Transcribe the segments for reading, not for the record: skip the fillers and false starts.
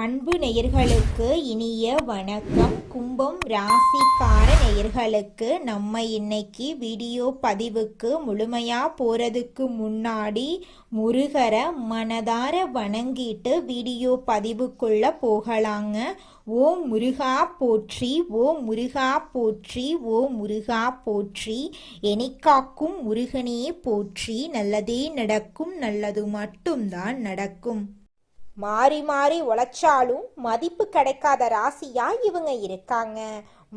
அன்பு நேயர்களுக்கு இனிய வணக்கம். கும்பம் ராசிக்கார நேயர்களுக்கு நம்ம இன்னைக்கு வீடியோ பதிவுக்கு முழுமையா போறதுக்கு முன்னாடி முருகரை மனதார வணங்கிட்டு வீடியோ பதிவுக்குள்ள போகலாங்க. ஓம் முருகா போற்றி, ஓம் முருகா போற்றி, ஓம் முருகா போற்றி, எனிக்காக்கும் முருகனே போற்றி. நல்லதே நடக்கும், நல்லது மட்டும்தான் நடக்கும். மாறி மாறி உழைச்சாலும் மதிப்பு கிடைக்காத ராசியா இவங்க இருக்காங்க.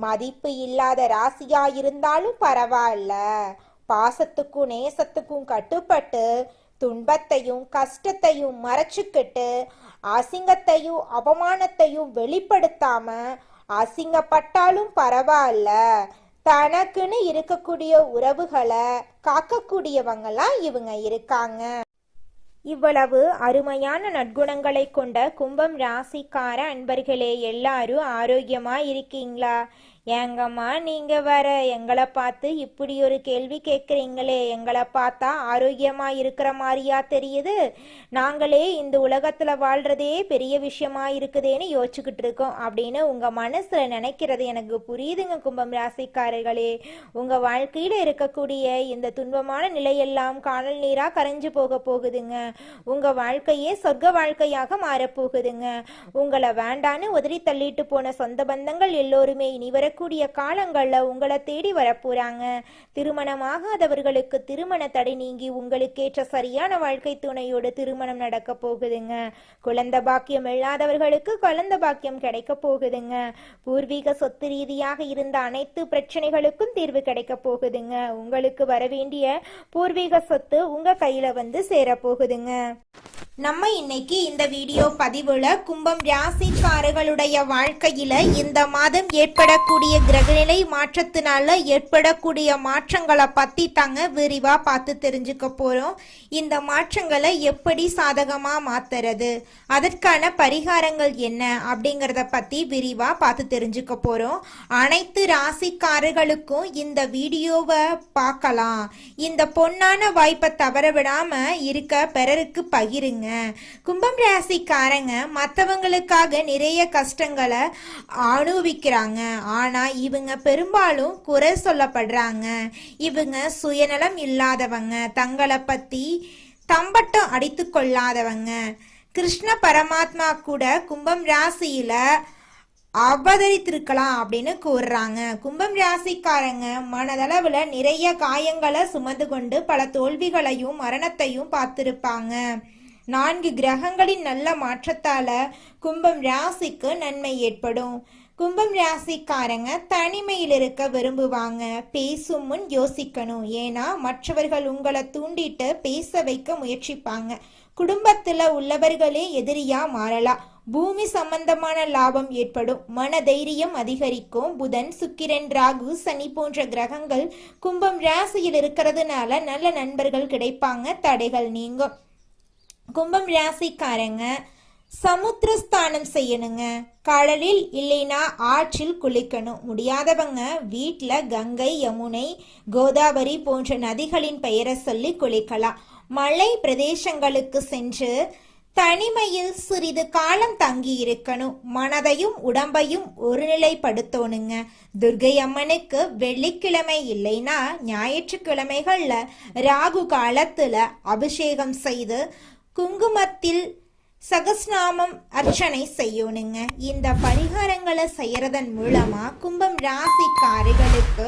மதிப்பு இல்லாத ராசியா இருந்தாலும் பரவாயில்ல, பாசத்துக்கும் நேசத்துக்கும் கட்டுப்பட்டு துன்பத்தையும் கஷ்டத்தையும் மறைச்சுக்கிட்டு அசிங்கத்தையும் அவமானத்தையும் வெளிப்படுத்தாம அசிங்கப்பட்டாலும் பரவாயில்ல, தனக்குன்னு இருக்கக்கூடிய உறவுகளை காக்கக்கூடியவங்களாம் இவங்க இருக்காங்க. இவ்வளவு அருமையான நற்குணங்களை கொண்ட கும்பம் ராசிக்கார அன்பர்களே, எல்லாரும் ஆரோக்கியமா இருக்கீங்களா? ஏங்கம்மா நீங்க வர எங்களை பார்த்து இப்படி ஒரு கேள்வி கேட்குறீங்களே, எங்களை பார்த்தா ஆரோக்கியமா இருக்கிற மாதிரியா தெரியுது? நாங்களே இந்த உலகத்துல வாழ்றதே பெரிய விஷயமா இருக்குதேன்னு யோசிச்சுக்கிட்டு இருக்கோம் அப்படின்னு உங்க மனசுல நினைக்கிறது எனக்கு புரியுதுங்க. கும்பம் ராசிக்காரர்களே, உங்க வாழ்க்கையில இருக்கக்கூடிய இந்த துன்பமான நிலையெல்லாம் காணல் நீரா கரைஞ்சு போக போகுதுங்க. உங்க வாழ்க்கையே சொர்க்க வாழ்க்கையாக மாறப்போகுதுங்க. உங்களை வேண்டான்னு உதறி தள்ளிட்டு போன சொந்த பந்தங்கள் எல்லோருமே இனி வரக்கூடிய காலங்கள்ல உங்களை தேடி வரப்போறாங்க. திருமணமாகாதவர்களுக்கு திருமண தடை நீங்கி உங்களுக்கேற்ற சரியான வாழ்க்கை துணையோடு திருமணம் நடக்க போகுதுங்க. குழந்தை பாக்கியம் இல்லாதவர்களுக்கு குழந்தை பாக்கியம் கிடைக்க போகுதுங்க. பூர்வீக சொத்து ரீதியாக இருந்த அனைத்து பிரச்சனைகளுக்கும் தீர்வு கிடைக்க போகுதுங்க. உங்களுக்கு வர வேண்டிய பூர்வீக சொத்து உங்க கையில வந்து சேர போகுதுங்க. நம்ம இன்னைக்கு இந்த வீடியோ பதிவுல கும்பம் ராசிக்காரர்களுடைய வாழ்க்கையில இந்த மாதம் ஏற்படக்கூடிய கிரகநிலை மாற்றத்தினால ஏற்படக்கூடிய மாற்றங்களை பத்தி தாங்க விரிவா பார்த்து தெரிஞ்சுக்க போறோம். இந்த மாற்றங்களை எப்படி சாதகமா மாத்துறது, அதற்கான பரிகாரங்கள் என்ன அப்படிங்கறத பத்தி விரிவா பார்த்து தெரிஞ்சுக்க போறோம். அனைத்து ராசிக்காரர்களுக்கும் இந்த வீடியோவை பார்க்கலாம். இந்த பொன்னான வாய்ப்பை தவற விடாம இருக்க பிறருக்கு பகிருங்க. கும்பம் ராசிக்காரங்க மற்றவங்களுக்காக நிறைய கஷ்டங்களை அனுபவிக்கிறாங்க. ஆனா இவங்க பெரும்பாலும் குறை சொல்லப்படுறாங்க. இவங்க சுயநலம் இல்லாதவங்க, தங்களை பத்தி தம்பட்டம் அடித்து கொள்ளாதவங்க. கிருஷ்ண பரமாத்மா கூட கும்பம் ராசியில அவதரித்திருக்கலாம் அப்படின்னு கூறுறாங்க. கும்பம் ராசிக்காரங்க மனதளவுல நிறைய காயங்களை சுமந்து கொண்டு பல தோல்விகளையும் மரணத்தையும் பார்த்திருப்பாங்க. 4 கிரகங்களின் நல்ல மாற்றத்தால கும்பம் ராசிக்கு நன்மை ஏற்படும். கும்பம் ராசிக்காரங்க தனிமையில் இருக்க விரும்புவாங்க. பேசும் முன் யோசிக்கணும். ஏன்னா மற்றவர்கள் உங்களை தூண்டிட்டு பேச வைக்க முயற்சிப்பாங்க. குடும்பத்துல உள்ளவர்களே எதிரியா மாறலாம். பூமி சம்பந்தமான லாபம் ஏற்படும். மன தைரியம் அதிகரிக்கும். புதன், சுக்கிரன், ராகு, சனி போன்ற கிரகங்கள் கும்பம் ராசியில் இருக்கிறதுனால நல்ல நண்பர்கள் கிடைப்பாங்க. தடைகள் நீங்கும். கும்பம் ராசிக்காரங்க சமுத்திரஸ்தானம் செய்யணுங்க. கடலில் இல்லைனா ஆற்றில் குளிக்கணும். முடியாதவங்க வீட்டுல கங்கை, யமுனை, கோதாவரி போன்ற நதிகளின் பெயரை சொல்லி குளிக்கலாம். மலை பிரதேசங்களுக்கு சென்று தனிமையில் சிறிது காலம் தங்கி இருக்கணும். மனதையும் உடம்பையும் ஒருநிலைப்படுத்தணுங்க. துர்கை அம்மனுக்கு வெள்ளிக்கிழமை இல்லைன்னா ஞாயிற்றுக்கிழமைகள்ல ராகு காலத்துல அபிஷேகம் செய்து குங்குமத்தில் சகஸ்நாமம் அர்ச்சனை செய்யணுங்க. இந்த பரிகாரங்களை செய்யறதன் மூலமா கும்பம் ராசிக்காரர்களுக்கு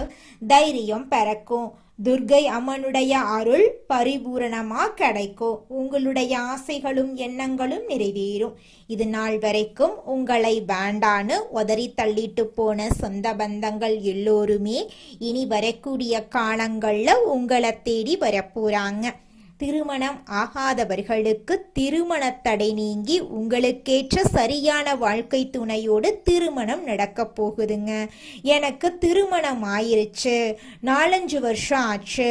தைரியம் பிறக்கும். துர்கை அம்மனுடைய அருள் பரிபூரணமா கிடைக்கும். உங்களுடைய ஆசைகளும் எண்ணங்களும் நிறைவேறும். இது நாள் வரைக்கும் உங்களை வேண்டான்னு உதறி தள்ளிட்டு போன சொந்த பந்தங்கள் எல்லோருமே இனி வரக்கூடிய காலங்கள்ல உங்களை தேடி வரப்போறாங்க. திருமணம் ஆகாதவர்களுக்கு திருமண தடை நீங்கி உங்களுக்கேற்ற சரியான வாழ்க்கை துணையோடு திருமணம் நடக்க போகுதுங்க. எனக்கு திருமணம் ஆயிருச்சு, 4-5 வருஷம் ஆச்சு,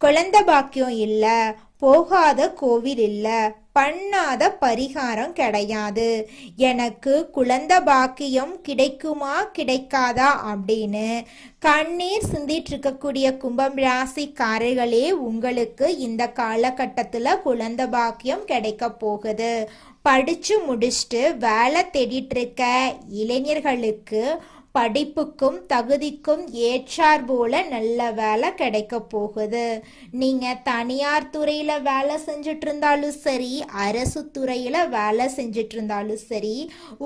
குழந்தை பாக்கியம் இல்லை, போகாத கோவில் இல்லை, பண்ணாத பரிகாரம் கிடையாது, எனக்கு குழந்தை பாக்கியம் கிடைக்குமா கிடைக்காதா அப்படின்னு கண்ணீர் சிந்திட்டு இருக்கக்கூடிய கும்பம் ராசிக்காரர்களே, உங்களுக்கு இந்த காலகட்டத்தில் குழந்தை பாக்கியம் கிடைக்க போகுது. படிச்சு முடிச்சுட்டு வேலை தேடிட்டு இருக்க இளைஞர்களுக்கு படிப்புக்கும் தகுதிக்கும் ஏற்றார் போல நல்ல வேலை கிடைக்க போகுது. நீங்க தனியார் துறையில வேலை செஞ்சுட்டு இருந்தாலும் சரி, அரசு துறையில வேலை செஞ்சுட்டு இருந்தாலும் சரி,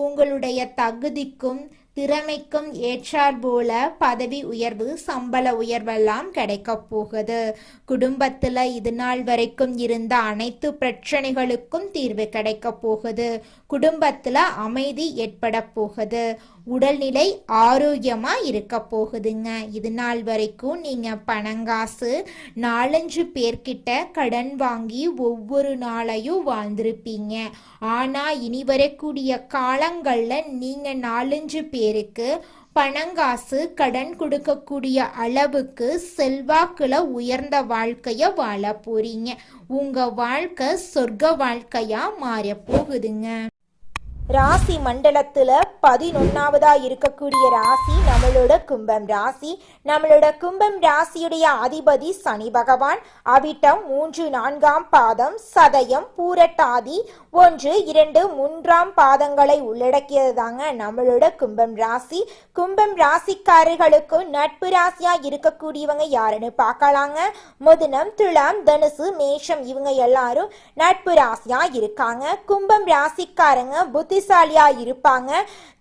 உங்களுடைய தகுதிக்கும் திறமைக்கும் ஏற்றார் போல பதவி உயர்வு, சம்பள உயர்வெல்லாம் கிடைக்க போகுது. குடும்பத்துல இது நாள் வரைக்கும் இருந்த அனைத்து பிரச்சனைகளுக்கும் தீர்வு கிடைக்க போகுது. குடும்பத்துல அமைதி ஏற்பட போகுது. உடல்நிலை ஆரோக்கியமா இருக்க போகுதுங்க. இது நாள் வரைக்கும் நீங்க பணங்காசு 4-5 பேர்கிட்ட கடன் வாங்கி ஒவ்வொரு நாளையும் வாழ்ந்திருப்பீங்க. ஆனா இனி வரக்கூடிய காலங்கள்ல நீங்க 4-5 பேருக்கு பணங்காசு கடன் கொடுக்கக்கூடிய அளவுக்கு செல்வாக்குல உயர்ந்த வாழ்க்கைய வாழ போறீங்க. உங்க வாழ்க்கை சொர்க்க வாழ்க்கையா மாற போகுதுங்க. ராசி மண்டலத்துல 11வதா இருக்கக்கூடிய ராசி நம்மளோட கும்பம் ராசி. நம்மளோட கும்பம் ராசியுடைய அதிபதி சனி பகவான். அவிட்டம் 3-4 பாதம், சதயம், பூரட்டாதி 1-2-3 பாதங்களை உள்ளடக்கியது தாங்க நம்மளோட கும்பம் ராசி. கும்பம் ராசிக்காரர்களுக்கு நட்பு ராசியா இருக்கக்கூடியவங்க யாருன்னு பார்க்கலாங்க. மிதுனம், துலாம், தனுசு, மேஷம் இவங்க எல்லாரும் நட்பு ராசியா இருக்காங்க. கும்பம் ராசிக்காரங்க புத்திசாலியா இருப்பாங்க.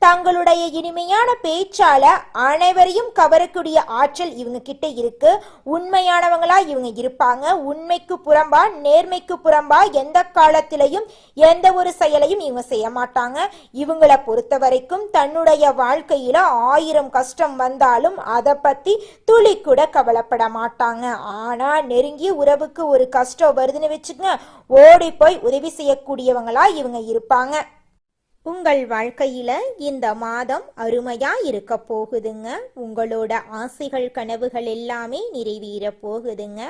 தங்களுடைய இனிமையான பேச்சால அனைவரையும் கவரக்கூடிய ஆற்றல் இவங்க கிட்ட இருக்கு. உண்மையானவங்களா இவங்க இருப்பாங்க. உண்மைக்கு புறம்பா, நேர்மைக்கு புறம்பா எந்த காலத்திலையும் எந்த ஒரு செயலையும் இவங்க செய்ய மாட்டாங்க. இவங்களை பொறுத்த வரைக்கும் தன்னுடைய வாழ்க்கையில 1000 கஷ்டம் வந்தாலும் அதை பத்தி துளி கூட கவலைப்பட மாட்டாங்க. ஆனா நெருங்கிய உறவுக்கு ஒரு கஷ்டம் வருதுன்னு வச்சுக்கங்க, ஓடி போய் உதவி செய்யக்கூடியவங்களா இவங்க இருப்பாங்க. உங்கள் வாழ்க்கையில இந்த மாதம் அருமையா இருக்க போகுதுங்க. உங்களோட ஆசைகள் கனவுகள் எல்லாமே நிறைவேற போகுதுங்க.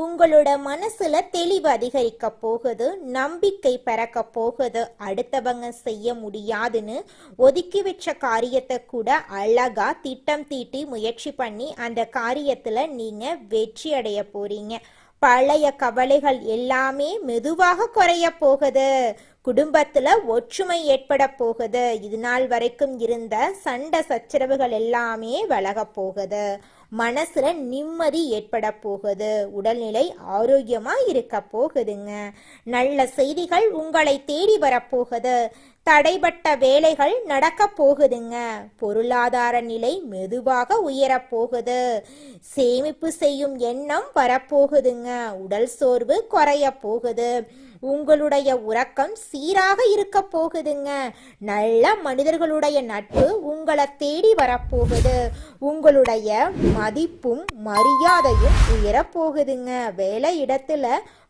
உங்களோட மனசுல தெளிவு அதிகரிக்க போகுது. நம்பிக்கை பிறக்க போகுது. அடுத்தவங்க செய்ய முடியாதுன்னு ஒதுக்கி வச்ச காரியத்தை கூட அழகா திட்டம் தீட்டி முயற்சி பண்ணி அந்த காரியத்துல நீங்க வெற்றி அடைய போறீங்க. பழைய கவலைகள் எல்லாமே மெதுவாக குறைய போகுது. குடும்பத்துல ஒற்றுமை ஏற்பட போகுது. இது நாள் வரைக்கும் இருந்த சண்டை சச்சரவுகள் எல்லாமே விலக போகுது. மனசுல நிம்மதி ஏற்பட போகுது. உடல்நிலை ஆரோக்கியமா இருக்க போகுதுங்க. நல்ல செய்திகள் உங்களை தேடி வரப்போகுது. தடைபட்ட வேலைகள் நடக்க போகுதுங்க. பொருளாதார நிலை மெதுவாக உயரப் போகுது. சேமிப்பு செய்யும் எண்ணம் வரப்போகுதுங்க. உடல் சோர்வு குறைய போகுது. உங்களுடைய உறக்கம் சீராக இருக்க போகுதுங்க. நல்ல மனிதர்களுடைய நட்பு உங்களை தேடி வரப்போகுது. உங்களுடைய மதிப்பும் மரியாதையும் உயரப் போகுதுங்க. வேலை இடத்துல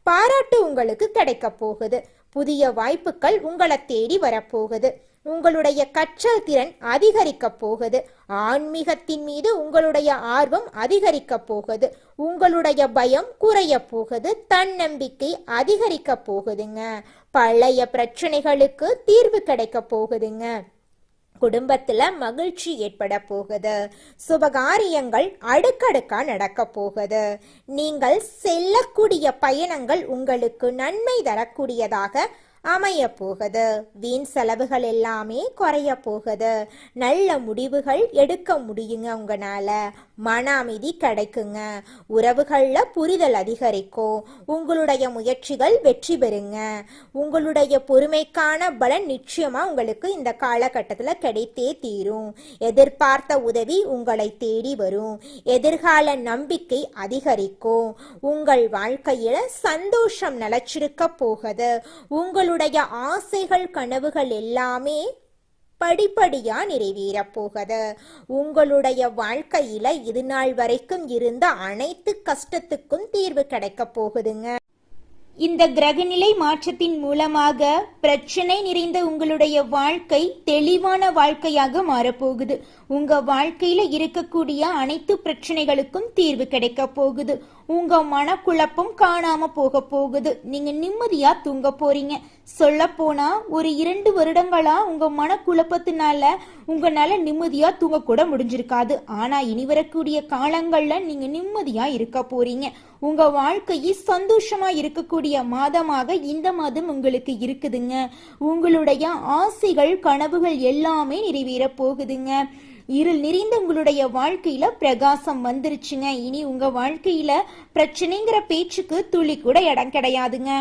பாராட்டு உங்களுக்கு கிடைக்க போகுது. புதிய வாய்ப்புகள் உங்களை தேடி வரப்போகுது. உங்களுடைய கற்றல் திறன் அதிகரிக்க போகுது. ஆன்மீகத்தின் மீது உங்களுடைய ஆர்வம் அதிகரிக்க போகுது. உங்களுடைய பயம் குறைய போகுது. தன்னம்பிக்கை அதிகரிக்க போகுதுங்க. பழைய பிரச்சனைகளுக்கு தீர்வு கிடைக்க போகுதுங்க. குடும்பத்துல மகிழ்ச்சி ஏற்பட போகுது. சுபகாரியங்கள் அடுக்கடுக்கா நடக்க போகுது. நீங்கள் செல்லக்கூடிய பயணங்கள் உங்களுக்கு நன்மை தரக்கூடியதாக அமைய போகுது. வீண் செலவுகள் எல்லாமே குறைய போகுது. நல்ல முடிவுகள் எடுக்க முடியுங்க. உங்களால மன அமைதி கிடைக்குங்க. உறவுகள்ல புரிதல் அதிகரிக்கும். உங்களுடைய முயற்சிகள் வெற்றி பெறுங்க. உங்களுடைய பொறுமைக்கான பலன் நிச்சயமா உங்களுக்கு இந்த காலகட்டத்தில் கிடைத்தே தீரும். எதிர்பார்த்த உதவி உங்களை தேடி வரும். எதிர்கால நம்பிக்கை அதிகரிக்கும். உங்கள் வாழ்க்கையில சந்தோஷம் நிலைச்சிருக்க போகுது. உங்களுடைய ஆசைகள் கனவுகள் எல்லாமே படிப்படியா நிறைவேற போகுது. உங்களுடைய வாழ்க்கையில இது நாள் வரைக்கும் இருந்த அனைத்து கஷ்டத்துக்கும் தீர்வு கிடைக்க போகுதுங்க. இந்த கிரகநிலை மாற்றத்தின் மூலமாக பிரச்சனை நிறைந்த உங்களுடைய வாழ்க்கை தெளிவான வாழ்க்கையாக மாறப்போகுது. உங்க வாழ்க்கையில இருக்கக்கூடிய அனைத்து பிரச்சனைகளுக்கும் தீர்வு கிடைக்க போகுது. உங்க மனக்குழப்பம் காணாம போக போகுது. நீங்க நிம்மதியா தூங்க போறீங்க. சொல்ல போனா ஒரு 2 வருடங்களா உங்க மனக்குழப்பத்தினால உங்களால நிம்மதியா தூங்க கூட முடிஞ்சிருக்காது. ஆனா இனி வரக்கூடிய காலங்கள்ல நீங்க நிம்மதியா இருக்க போறீங்க. உங்க வாழ்க்கையை சந்தோஷமா இருக்கக்கூடிய கிடைக்கக்கூடிய மாதமாக இந்த மாதம் உங்களுக்கு இருக்குதுங்க. உங்களுடைய ஆசைகள் கனவுகள் எல்லாமே நிறைவேற போகுதுங்க. இருள் நிறைந்த உங்களுடைய வாழ்க்கையில பிரகாசம் வந்துருச்சுங்க. இனி உங்க வாழ்க்கையில பிரச்சனைங்கிற பேச்சுக்கு துளி கூட இடம் கிடையாதுங்க.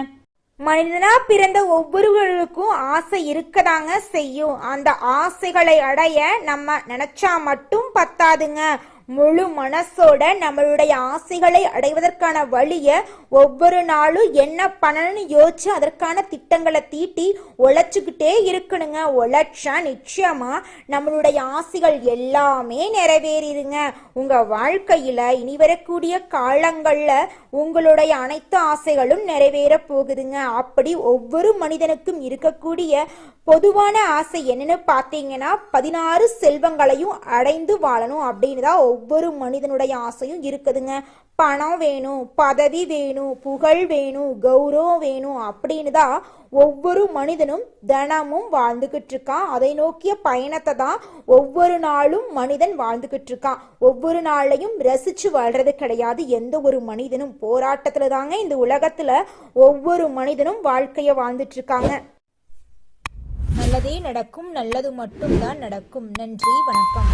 மனிதனா பிறந்த ஒவ்வொருவருக்கும் ஆசை இருக்கதாங்க செய்யும். அந்த ஆசைகளை அடைய நம்ம நினைச்சா மட்டும் பத்தாதுங்க. முழு மனசோட நம்மளுடைய ஆசைகளை அடைவதற்கான வழிய ஒவ்வொரு நாளும் என்ன பண்ணணும்னு யோசிச்சு அதற்கான திட்டங்களை தீட்டி உழைச்சுக்கிட்டே இருக்கணுங்க. உழைச்சா நிச்சயமா நம்மளுடைய ஆசைகள் எல்லாமே நிறைவேறிடுங்க. உங்க வாழ்க்கையில இனி வரக்கூடிய காலங்கள்ல உங்களுடைய அனைத்து ஆசைகளும் நிறைவேற போகுதுங்க. அப்படி ஒவ்வொரு மனிதனுக்கும் இருக்கக்கூடிய பொதுவான ஆசை என்னன்னு பார்த்தீங்கன்னா 16 செல்வங்களையும் அடைந்து வாழணும் அப்படின்னு தான் ஒவ்வொரு மனிதனுடைய ஆசையும் இருக்குதுங்க. பணம் வேணும், பதவி வேணும், புகழ் வேணும், கௌரவம் வேணும் அப்படின்னு தான் ஒவ்வொரு மனிதனும் தினமும் வாழ்ந்துகிட்டு இருக்கான். அதை நோக்கிய பயணத்தை தான் ஒவ்வொரு நாளும் மனிதன் வாழ்ந்துகிட்டு இருக்கான். ஒவ்வொரு நாளையும் ரசிச்சு வாழ்றது கிடையாது எந்த ஒரு மனிதனும். போராட்டத்துல தாங்க இந்த உலகத்துல ஒவ்வொரு மனிதனும் வாழ்க்கைய வாழ்ந்துட்டு இருக்காங்க. நல்லதே நடக்கும், நல்லது மட்டும்தான் நடக்கும். நன்றி, வணக்கம்.